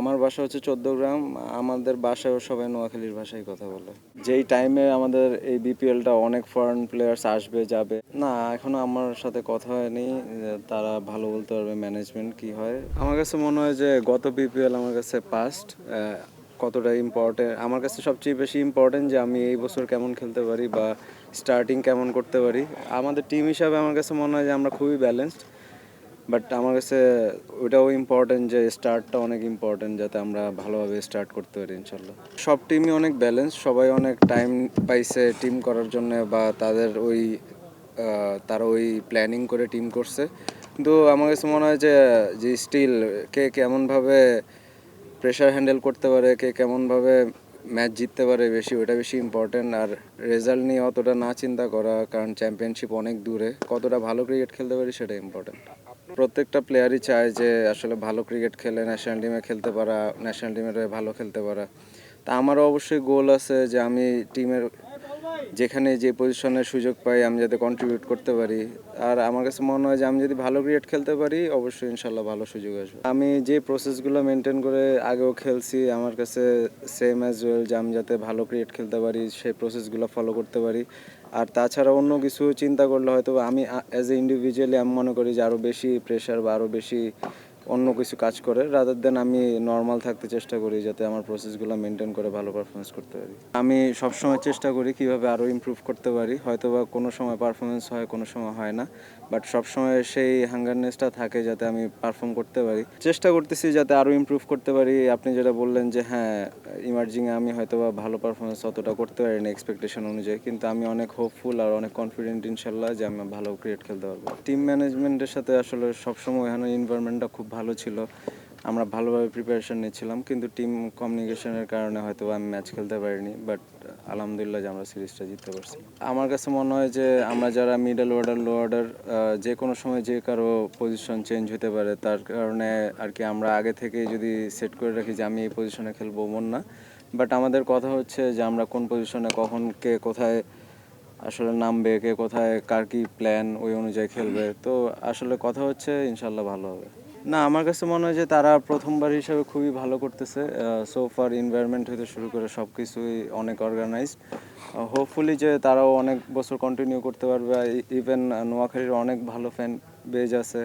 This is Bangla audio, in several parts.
আমার বাসা হচ্ছে ১৪ গ্রাম। আমাদের বাসায়ও সবাই নোয়াখালীর ভাষায় কথা বলে। যেই টাইমে আমাদের এই বিপিএলটা অনেক ফরেন প্লেয়ার্স আসবে যাবে, না এখনো আমার সাথে কথা হয়নি। তারা ভালো বলতে পারবে ম্যানেজমেন্ট কি হয়। আমার কাছে মনে হয় যে গত বিপিএল আমার কাছে পাস্ট কতটা ইম্পর্টেন্ট, আমার কাছে সবচেয়ে বেশি ইম্পর্টেন্ট যে আমি এই বছর কেমন খেলতে পারি বা স্টার্টিং কেমন করতে পারি। আমাদের টিম হিসাবে আমার কাছে মনে হয় যে আমরা খুবই ব্যালেন্সড, বাট আমার কাছে ওইটাও ইম্পর্টেন্ট যে স্টার্টটা অনেক ইম্পর্টেন্ট, যাতে আমরা ভালোভাবে স্টার্ট করতে পারি ইনশাল্লাহ। সব টিমই অনেক ব্যালেন্স, সবাই অনেক টাইম পাইছে টিম করার জন্য বা তারা ওই প্ল্যানিং করে টিম করছে। কিন্তু আমার কাছে মনে হয় যে যে স্টিল কে কেমনভাবে প্রেশার হ্যান্ডেল করতে পারে, কে কেমনভাবে ম্যাচ জিততে পারে বেশি, ওটা বেশি ইম্পর্টেন্ট। আর রেজাল্ট নিয়ে অতটা না চিন্তা করা, কারণ চ্যাম্পিয়নশিপ অনেক দূরে, কতটা ভালো ক্রিকেট খেলতে পারি সেটা ইম্পর্টেন্ট। প্রত্যেকটা প্লেয়ারই চায় যে আসলে ভালো ক্রিকেট খেলে ন্যাশনাল টিমে খেলতে পারা, ন্যাশনাল টিমের হয়ে ভালো খেলতে পারা। তা আমারও অবশ্যই গোল আছে যে আমি টিমের যেখানে যে পজিশনের সুযোগ পাই আমি যাতে কন্ট্রিবিউট করতে পারি। আর আমার কাছে মনে হয় যে আমি যদি ভালো ক্রিকেট খেলতে পারি অবশ্যই ইনশাল্লাহ ভালো সুযোগ আসবে। আমি যে প্রসেসগুলো মেনটেন করে আগেও খেলছি, আমার কাছে সেম অ্যাজ ওয়েল, যে আমি যাতে ভালো ক্রিকেট খেলতে পারি সেই প্রসেসগুলো ফলো করতে পারি। আর তাছাড়া অন্য কিছু চিন্তা করলে হয়তো আমি অ্যাজ এ ইন্ডিভিজুয়ালি আমি মনে করি যে আরও বেশি প্রেশার বা আরও বেশি অন্য কিছু কাজ করে, রাদার দেন আমি নর্মাল থাকতে চেষ্টা করি যাতে আমার প্রসেসগুলো মেনটেন করে ভালো পারফরমেন্স করতে পারি। আমি সবসময় চেষ্টা করি কীভাবে আরও ইমপ্রুভ করতে পারি। হয়তো বা কোনো সময় পারফরমেন্স হয়, কোনো সময় হয় না, বাট সবসময় সেই হাঙ্গারনেসটা থাকে যাতে আমি পারফর্ম করতে পারি। চেষ্টা করতেছি যাতে আরও ইমপ্রুভ করতে পারি। আপনি যেটা বললেন যে হ্যাঁ, ইমার্জিংয়ে আমি হয়তো বা ভালো পারফরমেন্স অতটা করতে পারি না এক্সপেকটেশন অনুযায়ী, কিন্তু আমি অনেক হোপফুল আর অনেক কনফিডেন্ট ইনশাল্লাহ যে আমি ভালো ক্রিকেট খেলতে পারবো। টিম ম্যানেজমেন্টের সাথে আসলে সবসময় এখানে এনভায়রনমেন্টটা খুব ভালো ছিল, আমরা ভালোভাবে প্রিপারেশন নিচ্ছিলাম, কিন্তু টিম কমিউনিকেশনের কারণে হয়তো আমি ম্যাচ খেলতে পারিনি। বাট আলহামদুলিল্লাহ যে আমরা সিরিজটা জিততে পারছি। আমার কাছে মনে হয় যে আমরা যারা মিডল অর্ডার, লো অর্ডার, যে কোনো সময় যে কারো পজিশন চেঞ্জ হতে পারে, তার কারণে আর কি আমরা আগে থেকেই যদি সেট করে রাখি যে আমি এই পজিশনে খেলবো মন না, বাট আমাদের কথা হচ্ছে যে আমরা কোন পজিশনে কখন কে কোথায় আসলে নামবে, কে কোথায় কার কী প্ল্যান ওই অনুযায়ী খেলবে। তো আসলে কথা হচ্ছে ইনশাল্লাহ ভালো হবে। না, আমার কাছে মনে হয় যে তারা প্রথমবার হিসাবে খুবই ভালো করতেছে। সো ফার এনভায়রনমেন্ট হতে শুরু করে সব কিছুই অনেক অর্গানাইজড। হোপফুলি যে তারাও অনেক বছর কন্টিনিউ করতে পারবে। ইভেন নোয়াখালীর অনেক ভালো ফ্যান বেজ আছে,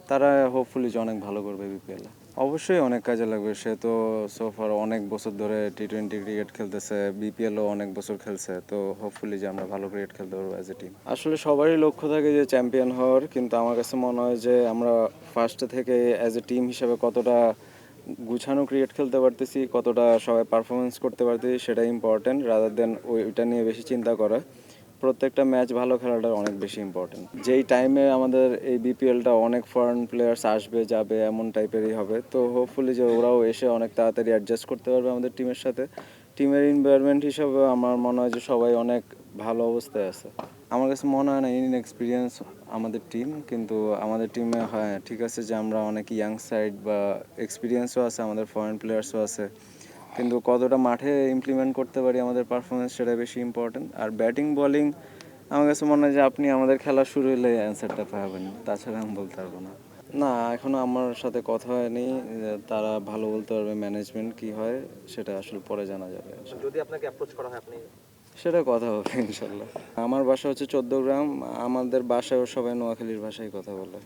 তারা হোপফুলি যে অনেক ভালো করবে বিপিএলে। অবশ্যই অনেক কাজে লাগবে। সে তো সোফার অনেক বছর ধরে টি-20 ক্রিকেট খেলতেছে, বিপিএলও অনেক বছর খেলছে। তো হোপফুলি যে আমরা ভালো ক্রিকেট খেলতে পারবো অ্যাজ এ টিম। আসলে সবারই লক্ষ্য থাকে যে চ্যাম্পিয়ন হওয়ার, কিন্তু আমার কাছে মনে হয় যে আমরা ফার্স্টে থেকে অ্যাজ এ টিম হিসেবে কতটা গুছানো ক্রিকেট খেলতে পারতেছি, কতটা সবাই পারফরমেন্স করতে পারতেছি সেটা ইম্পর্টেন্ট, রাদার দেন ওইটা নিয়ে বেশি চিন্তা করা। প্রত্যেকটা ম্যাচ ভালো খেলাটা অনেক বেশি ইম্পর্টেন্ট। যেই টাইমে আমাদের এই বিপিএলটা অনেক ফরেন প্লেয়ার্স আসবে যাবে এমন টাইপেরই হবে, তো হোপফুলি যে ওরাও এসে অনেক তাড়াতাড়ি অ্যাডজাস্ট করতে পারবে আমাদের টিমের সাথে। টিমের এনভায়রনমেন্ট হিসাবে আমার মনে হয় যে সবাই অনেক ভালো অবস্থায় আছে। আমার কাছে মনে হয় না ইনএক্সপিরিয়েন্স আমাদের টিম, কিন্তু আমাদের টিমে হ্যাঁ ঠিক আছে যে আমরা অনেক ইয়াং সাইড বা এক্সপিরিয়েন্সও আছে, আমাদের ফরেন প্লেয়ার্সও আছে, কিন্তু কতটা মাঠে ইমপ্লিমেন্ট করতে পারি আমাদের পারফরমেন্স সেটা বেশি ইম্পর্টেন্ট। আর ব্যাটিং বলিং আমার কাছে মনে হয় যে আপনি আমাদের খেলা শুরু হলে অ্যান্সারটা পাবেন, তাছাড়া আমি বলতে পারবো না। না, এখনও আমার সাথে কথা হয়নি। তারা ভালো বলতে পারবে ম্যানেজমেন্ট কি হয়, সেটা আসলে পরে জানা যাবে। যদি আপনাকে অ্যাপ্রোচ করা হয় আপনি? সেটা কথা হবে ইনশাল্লাহ। আমার বাসা হচ্ছে ১৪ গ্রাম। আমাদের বাসায়ও সবাই নোয়াখালীর ভাষায় কথা বলে।